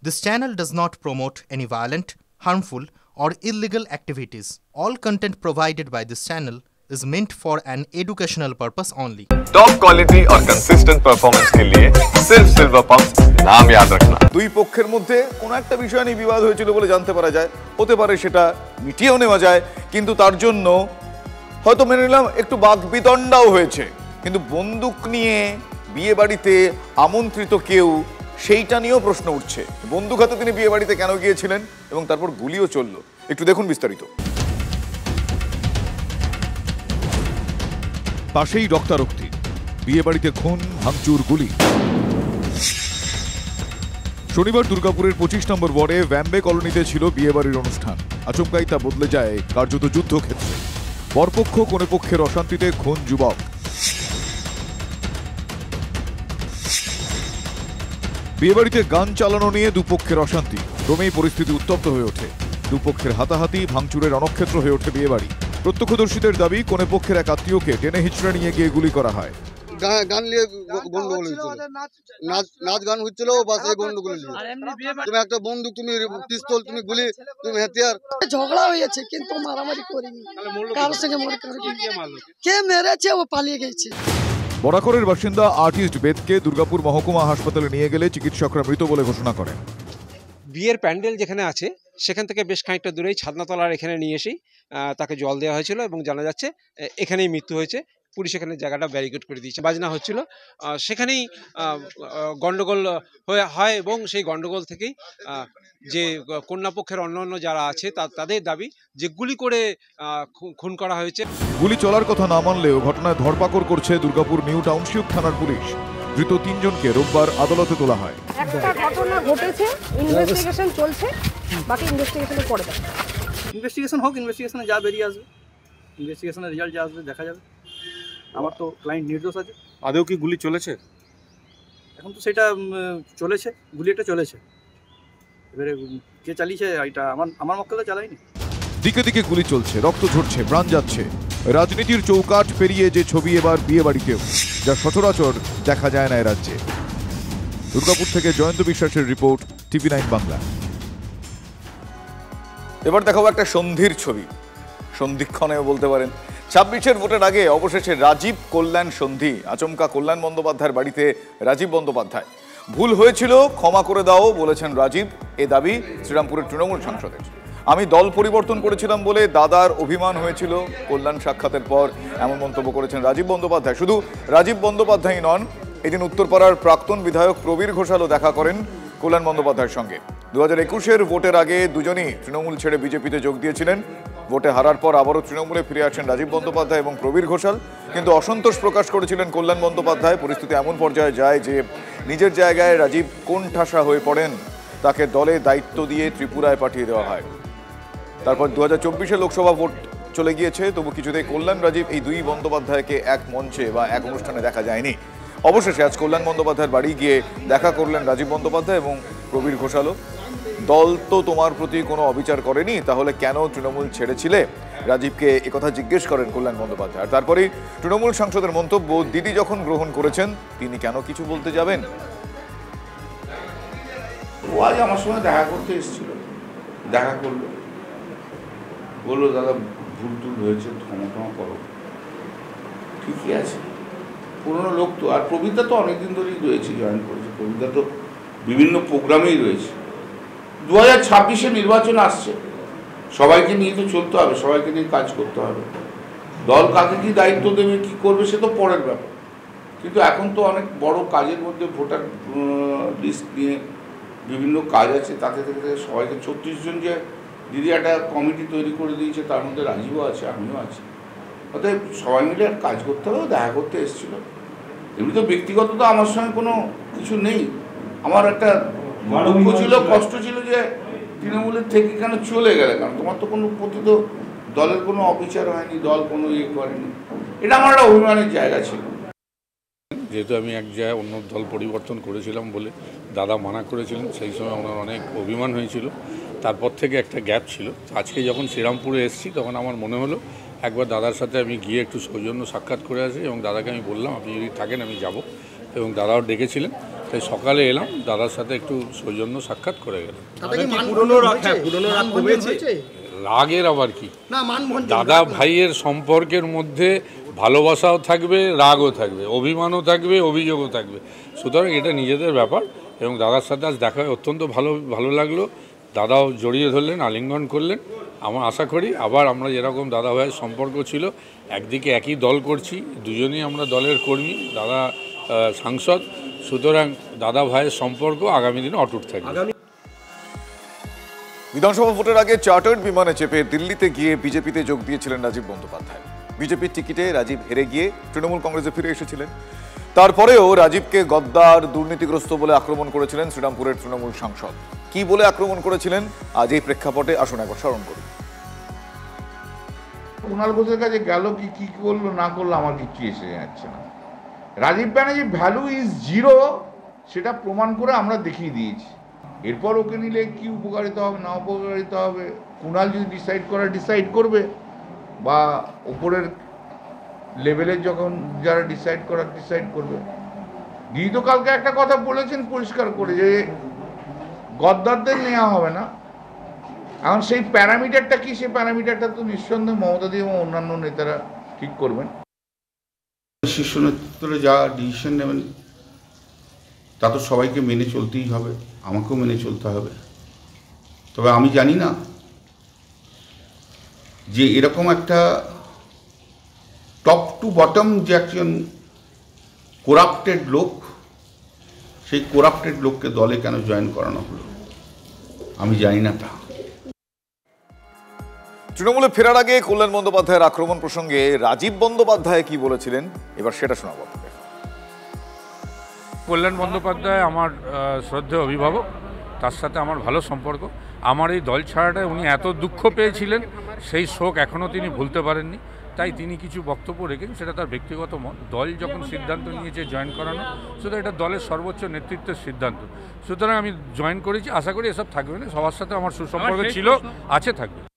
This channel does not promote any violent, harmful, or illegal activities. All content provided by this channel is meant for an educational purpose only. Top quality और consistent performance के लिए सिर्फ silver pumps नाम याद रखना। দুই পক্ষের মধ্যে কোনো একটা বিষয় নিয়ে বিবাদ হয়েছিল বলে জানতে পারা যায়, হতে পারে সেটা মিটিয়েও নেওয়া যায়, কিন্তু তার জন্য হয়তো মেনে নিলাম একটু বাকবিতণ্ডাও হয়েছে, কিন্তু বন্দুক নিয়ে বিয়ে বাড়িতে আমন্ত্রিত কেউ সেইটা নিয়েও প্রশ্ন উঠছে। বন্দুক হাতে তিনি বিয়ে বাড়িতে কেন গিয়েছিলেন এবং তারপর গুলিও চলল, একটু দেখুন বিস্তারিত। পাশেই রক্তারক্তি, বিয়ে বাড়িতে খুন, ভাঙচুর, গুলি। শনিবার দুর্গাপুরের 25 নম্বর ওয়ার্ডে ভ্যাম্বে কলোনিতে ছিল বিয়ে বাড়ির অনুষ্ঠান। আচমকাই তা বদলে যায় কার্যত যুদ্ধক্ষেত্রে। বরপক্ষ কনেপক্ষের অশান্তিতে খুন যুবক। বিয়েবাড়িতে গান চালানো নিয়ে দুপক্ষের অশান্তি, ক্রমেই পরিস্থিতি উত্তপ্ত হয়ে ওঠে। দুপক্ষের হাতাহাতি, ভাঙচুরের রণক্ষেত্র হয়ে ওঠে বিয়েবাড়ি। প্রত্যক্ষদর্শীদের দাবি, কনেপক্ষের এক আত্মীয়কে টেনে হিচড়ে নিয়ে গিয়ে গুলি করা হয়। গান নিয়ে গন্ডগোল হয়েছিল, নাচ গান হচ্ছিল, বাস এই গন্ডগোল নিয়ে। তুমি একটা বন্দুক, তুমি পিস্তল, তুমি গুলি, তুমি হাতিয়ার। ঝগড়া হয়েছে কিন্তু মারামারি করিনি, কারোর সঙ্গে কে মেরেছে ও পালিয়ে গেছে। বরাকরের বাসিন্দা আর্টিস্ট বেদকে দুর্গাপুর মহকুমা হাসপাতালে নিয়ে গেলে চিকিৎসকরা মৃত বলে ঘোষণা করেন। বিয়ের প্যান্ডেল যেখানে আছে সেখান থেকে বেশ খানিকটা দূরেই ছাদনাতলার এখানে নিয়ে এসেই তাকে জল দেওয়া হয়েছিল এবং জানা যাচ্ছে এখানেই মৃত্যু হয়েছে। পুলিশ এখানে জায়গাটা ব্যারিকেড করে দিয়েছে। বাজনা হচ্ছিল, সেখানেই গন্ডগোল হয় এবং সেই গন্ডগোল থেকেই যে কন্যাপক্ষের অন্যান্য যারা আছে তাদের দাবি যে গুলি করে খুন করা হয়েছে। গুলি চলার কথা না মানলেও ঘটনায় ধরপাকড় করছে দুর্গাপুর নিউ টাউনশিপ থানার পুলিশ। ধৃত 3 জনকে রোববার আদালতে তোলা হয়। একটা ঘটনা ঘটেছে, ইনভেস্টিগেশন চলছে, বাকি ইনভেস্টিগেশনের পরে দেখা যাবে। ইনভেস্টিগেশন হোক, ইনভেস্টিগেশনে যা বেরিয়ে আসবে, ইনভেস্টিগেশনের রেজাল্ট যা আসবে দেখা যাবে। আমার তো ক্লায়েন্ট নির্দোষ আছে। আদৌ কি গুলি চলেছে? এখন তো সেটা চলেছে, গুলিটা চলেছে। এবারে কে চালিয়েছে এটা আমার মক্কেলটা চালায়নি। দিকে দিকে গুলি চলছে, রক্ত ঝরছে, প্রাণ যাচ্ছে। রাজনীতির চৌকাঠ পেরিয়ে যে ছবি এবার বিয়ে বাড়িতেও, যা সচরাচর দেখা যায় না এ রাজ্যে। দুর্গাপুর থেকে জয়ন্ত বিশ্বাসের রিপোর্ট, TV9 বাংলা। এবার দেখাবো একটা সন্ধির ছবি, সন্ধিক্ষণেও বলতে পারেন। 26-এর ভোটের আগে অবশেষে রাজীব কল্যাণ সন্ধি। আচমকা কল্যাণ বন্দ্যোপাধ্যায়ের বাড়িতে রাজীব বন্দ্যোপাধ্যায়। ভুল হয়েছিল, ক্ষমা করে দাও বলেছেন রাজীব। এ দাবি শ্রীরামপুরের তৃণমূল সাংসদের। আমি দল পরিবর্তন করেছিলাম বলে দাদার অভিমান হয়েছিল কল্যাণ সাক্ষাতের পর, এমন মন্তব্য করেছেন রাজীব বন্দ্যোপাধ্যায়। শুধু রাজীব বন্দ্যোপাধ্যায় নন, এদিন উত্তরপাড়ার প্রাক্তন বিধায়ক প্রবীর ঘোষালও দেখা করেন কল্যাণ বন্দ্যোপাধ্যায়ের সঙ্গে। 2021-এর ভোটের আগে দুজনই তৃণমূল ছেড়ে বিজেপিতে যোগ দিয়েছিলেন। ভোটে হারার পর আবারও তৃণমূলে ফিরে আসেন রাজীব বন্দ্যোপাধ্যায় এবং প্রবীর ঘোষাল, কিন্তু অসন্তোষ প্রকাশ করেছিলেন কল্যাণ বন্দ্যোপাধ্যায়। পরিস্থিতি এমন পর্যায়ে যায় যে নিজের জায়গায় রাজীব কোণঠাসা হয়ে পড়েন। তাকে দলে দায়িত্ব দিয়ে ত্রিপুরায় পাঠিয়ে দেওয়া হয়। তারপর 2024-এ লোকসভা ভোট চলে গিয়েছে, তবু কিছুতেই কল্যাণ রাজীব এই দুই বন্দ্যোপাধ্যায়কে এক মঞ্চে বা এক অনুষ্ঠানে দেখা যায়নি। অবশেষে আজ কল্যাণ বন্দ্যোপাধ্যায়ের বাড়ি গিয়ে দেখা করলেন রাজীব বন্দ্যোপাধ্যায় এবং প্রবীর ঘোষালও। দল তো তোমার প্রতি কোনো অবিচার করেনি, তাহলে কেন তৃণমূল ছেড়েছিলে? রাজীবকে একথা জিজ্ঞেস করেন কল্যাণ বন্দ্যোপাধ্যায়। আর তারপরেই তৃণমূল সাংসদের মন্তব্য, দিদি যখন গ্রহণ করেছেন তিনি কেন কিছু বলতে যাবেন? ও আজ আমার সঙ্গে দেখা করতে এসেছিল, দেখা করলো, বললো দাদা ভুল টুল হয়েছে, ক্ষমা করো। ঠিকই আছে, পুরনো লোক তো। আর প্রবীরদা তো অনেকদিন ধরেই রয়েছে, জয়েন করেছে। প্রবীরদা তো বিভিন্ন প্রোগ্রামেই রয়েছে। 2026-এ নির্বাচন আসছে, সবাইকে নিয়ে তো চলতে হবে, সবাইকে নিয়ে কাজ করতে হবে। দল কাকে কি দায়িত্ব দেবে, কি করবে, সে তো পরের ব্যাপার। কিন্তু এখন তো অনেক বড় কাজের মধ্যে ভোটার লিস্ট নিয়ে বিভিন্ন কাজ আছে, তাতে থেকে সবাইকে 34 জন যে দিদি একটা কমিটি তৈরি করে দিয়েছে, তার মধ্যে রাজীবও আছে, আমিও আছি। অতএব সবাই মিলে কাজ করতে হবে। দেখা করতে এসেছিল। এমনি তো ব্যক্তিগত তো আমার সঙ্গে কোনো কিছু নেই। আমার একটা দুঃখ ছিল, কষ্ট ছিল যে তৃণমূলের থেকে কেন চলে গেলে, কারণ তোমার তো কোনো প্রতি তো দলের কোনো অবিচার হয়নি, দল কোনো ইয়ে করেনি। এটা আমার একটা অভিমানের জায়গা ছিল। যেহেতু আমি এক জায়গায় অন্য দল পরিবর্তন করেছিলাম বলে দাদা মানা করেছিলেন, সেই সময় ওনার অনেক অভিমান হয়েছিল। তারপর থেকে একটা গ্যাপ ছিল। আজকে যখন শ্রীরামপুরে এসেছি তখন আমার মনে হলো একবার দাদার সাথে আমি গিয়ে একটু সৌজন্য সাক্ষাৎ করে আসি, এবং দাদাকে আমি বললাম আপনি যদি থাকেন আমি যাব, এবং দাদাও ডেকেছিলেন। তাই সকালে এলাম, দাদার সাথে একটু সৌজন্য সাক্ষাৎ করে গেলাম। রাগের আবার কি, দাদা ভাইয়ের সম্পর্কের মধ্যে ভালোবাসাও থাকবে, রাগও থাকবে, অভিমানও থাকবে, অভিযোগও থাকবে। সুতরাং এটা নিজেদের ব্যাপার এবং দাদার সাথে আজ দেখা হয় অত্যন্ত ভালো লাগলো। দাদাও জড়িয়ে ধরলেন, আলিঙ্গন করলেন। আমার আশা করি আবার আমরা যেরকম দাদা ভাইয়ের সম্পর্ক ছিল, একদিকে একই দল করছি, দুজনেই আমরা দলের কর্মী, দাদা সাংসদ, সুতরাং দাদা ভাইয়ের সম্পর্ক আগামী দিনে অটুট থাকবে। বিধানসভা ভোটের আগে চার্টার্ড বিমানে চেপে দিল্লিতে গিয়ে বিজেপিতে যোগ দিয়েছিলেন রাজীব বন্দ্যোপাধ্যায়। বিজেপির টিকিটে রাজীব হেরে গিয়ে তৃণমূল কংগ্রেসে ফিরে এসেছিলেন। তারপরেও রাজীবকে গদ্দার, দুর্নীতিগ্রস্ত বলে আক্রমণ করেছিলেন শ্রীরামপুরের তৃণমূল সাংসদ। কি বলে আক্রমণ করেছিলেন আজ এই প্রেক্ষাপটে আসুন একবার স্মরণ করুন। কুণাল ঘোষের কাছে গেল, কি করলো না করলো আমার কিছু এসে যাচ্ছে না। Rajib Banerjee value is zero, সেটা প্রমাণ করে আমরা দেখিয়ে দিয়েছি। এরপর ওকে নিলে কি উপকারিতা হবে না উপকারিতা হবে, কুণাল যদি ডিসাইড করবে, বা উপরের লেভেলের যখন যারা ডিসাইড করবে। দিদি তো কালকে একটা কথা বলেছেন পরিষ্কার করে যে গদ্দারদের নেওয়া হবে না। এখন সেই প্যারামিটারটা কি, সেই প্যারামিটারটা তো নিঃসন্দেহে মমতা দি এবং অন্যান্য নেতারা ঠিক করবেন। শীর্ষ নেতৃত্বরা যা ডিসিশন নেবেন তা তো সবাইকে মেনে চলতেই হবে, আমাকেও মেনে চলতে হবে। তবে আমি জানি না যে এরকম একটা টপ টু বটম যে একজন করাপ্টেড লোক, সেই করাপ্টেড লোককে দলে কেন জয়েন করানো হলো আমি জানি না তা। তৃণমূলে ফেরার আগে কল্যাণ বন্দ্যোপাধ্যায়ের আক্রমণ প্রসঙ্গে রাজীব বন্দ্যোপাধ্যায় কি বলেছিলেন এবার সেটা শোনাবো। কল্যাণ বন্দ্যোপাধ্যায় আমার শ্রদ্ধেয় অভিভাবক, তার সাথে আমার ভালো সম্পর্ক। আমার এই দল ছাড়াটায় উনি এত দুঃখ পেয়েছিলেন, সেই শোক এখনও তিনি ভুলতে পারেননি। তাই তিনি কিছু বক্তব্য রেখেছেন, সেটা তার ব্যক্তিগত মত। দল যখন সিদ্ধান্ত নিয়েছে জয়েন করানো, সুতরাং এটা দলের সর্বোচ্চ নেতৃত্বের সিদ্ধান্ত। সুতরাং আমি জয়েন করেছি, আশা করি এসব থাকবে না। সবার সাথে আমার সুসম্পর্ক ছিল, আছে, থাকবে।